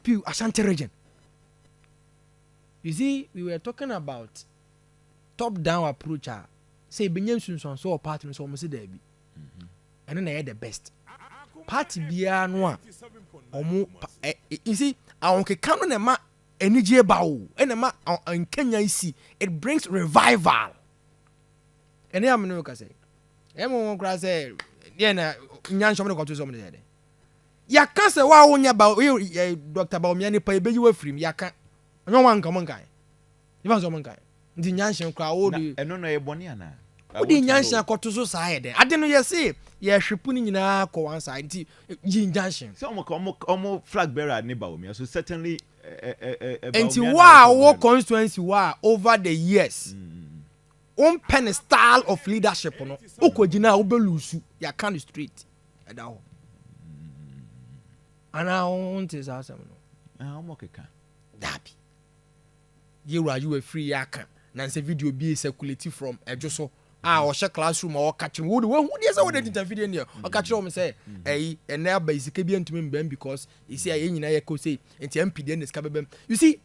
NPP Ashanti region. You see, we were talking about top-down approach. Say, Benyam Sunson, so party, so almost there be. And then I had the best. Party bia no you see, I don't count on ma energy bao, and ma in Kenya you see, it brings revival. And I'm no can say. Emo kra say, na nyan shomno ko to so me dey. Ya kan say wa wonya ba Dr. Bawumia pa ebe you afrim ya kan. Onyo wan kan mon kan. Ifa so mon kan. Ndi nyan shon kra wo di. Eno no e boni ana. Wo di nyan shan ko to so side. Ade no ye say, ye hwepu ni nyina ko one side nti yin nyan shan. So omo flag bearer ne Bawumia, so certainly nti wa constituency wa over the years. On pen style of leadership no okogina obelusu ya can street eda ho ana on tis asem no omo keka dabi yewa you free ya kan na say video be circulate from ejoso o she classroom o catch wo who dey say wo dey video ne o catch o me say ena ba isika bi antumi mbam because you see aye nyina ye ko say enti MPD ne ska bebem you see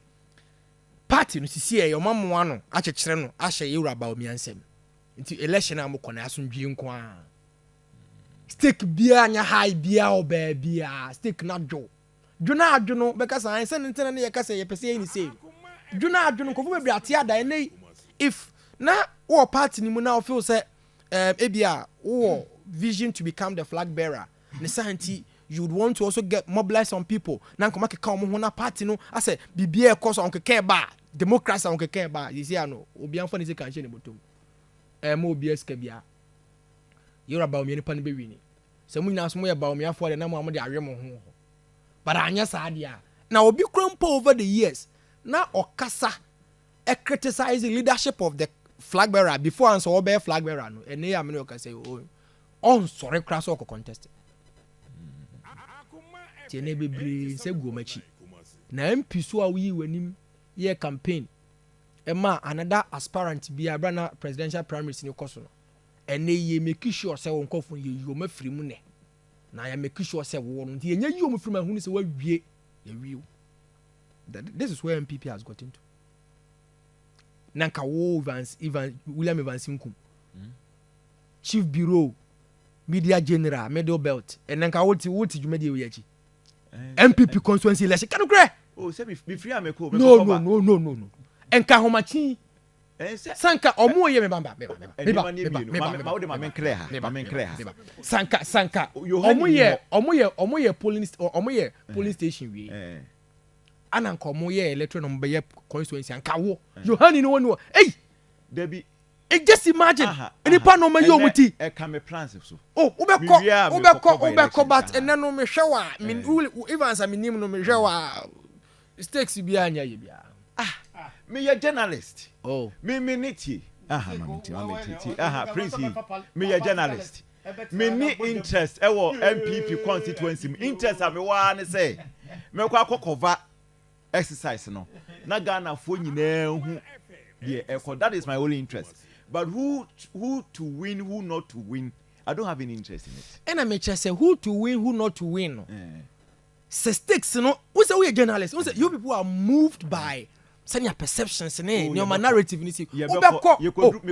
party no sisi e omammoa no achechire no ahye yewura Bawumia nsem nti election am kɔ na asondwie nko a stake bia nya high bia oba bia stake na dwo na adwo no beka san se ntena ne yeka se ye pese ni se dwo na adwo no ko be ate ada ne if na wo party ni mu na feel say ebia wo vision to become the flag bearer ne santi you would want to also get mobilize some people na nkoma keka omo ho na party no ase bibia e koso on keka ba democracy on keka ba you see ano obi anfa ni se kan hye ne botom mo obi eska bia yura Bawumia ni pa ne be wi ni se mu nyina so mo ye Bawumia for de na mo de awe mo ho but anya sa dia na obi krompo over the years na okasa criticize the leadership of the flag bearer before answer obe flag bearer no ene ya me no okasa on sorry crash or contest tiene bebre se guomachi na MP so awi wanim ye campaign ema another aspirant bi abra presidential primaries ni koso no ene ye make sure say won kofo ye yo mafiri mu ne na ya make sure say wo no ye nya yo mafiri ma hunu say wa wie ye wiu this is where NPP has got into nanka wo William Evans Nkum chief bureau media general middle belt and nanka what jumedi we yachi NPP constituency election can you oh say be free am ko no enka homachi sanka omo ye me bamba ma wo de ma men clear ha sanka omo ye police station we ana nka omo ye electoral number ye constituency anka wo Yohani no wonu hey Debbie just imagine anypa no ma yo muti e ka me plans so oh ubeko but ene no me hwewa min Evans aminim no me hwewa stakes bi anya ye bia me ye journalist oh me niti prince me ye journalist me ni interest e wo NPP constituency interest am wa ne say me kwa cover exercise no na Ghana fo nyina hu ye that is my only interest. But who to win, who not to win, I don't have any interest in it. And I may just say who to win, who not to win. Stakes, you know. We say we are journalists. We say you people are moved by your perceptions, your narrative. You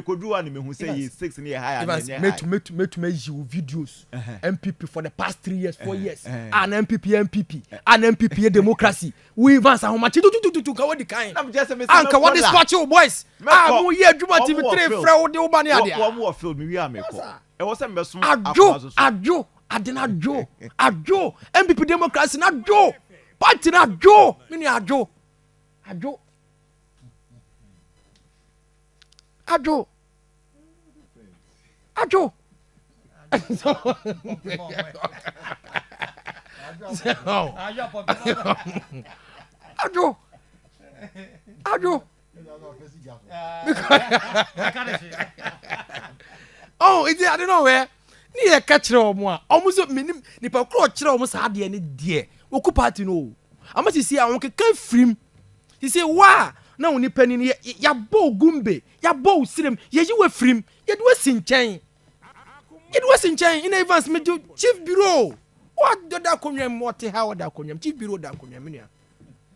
could do one who say 6 and higher. Made you videos. MPP for the past 3 years, 4 years. An MPP democracy. We advance how much to what the kind. I'm just a Anka what is watch you boys. Who here Juma TV3 frau de Obani adia. One more film we are make. It was a mess. Ajo. MPP democracy not Joe. Party not Joe. Mini Ajo. Oh, it's I don't know where. Ni e catch omo a. Omo so minim ni pa kro kire omo sa de ne de. Oku party no. Ama sisi a won keka frim. Sisi wa na woni pani ni ya bo gumbe, ya bo sirem, ye yiwe frim, ye do sinchen. It was in China in Evans me chief bureau. What do that konwem what how that konwem chief bureau that konwem ni.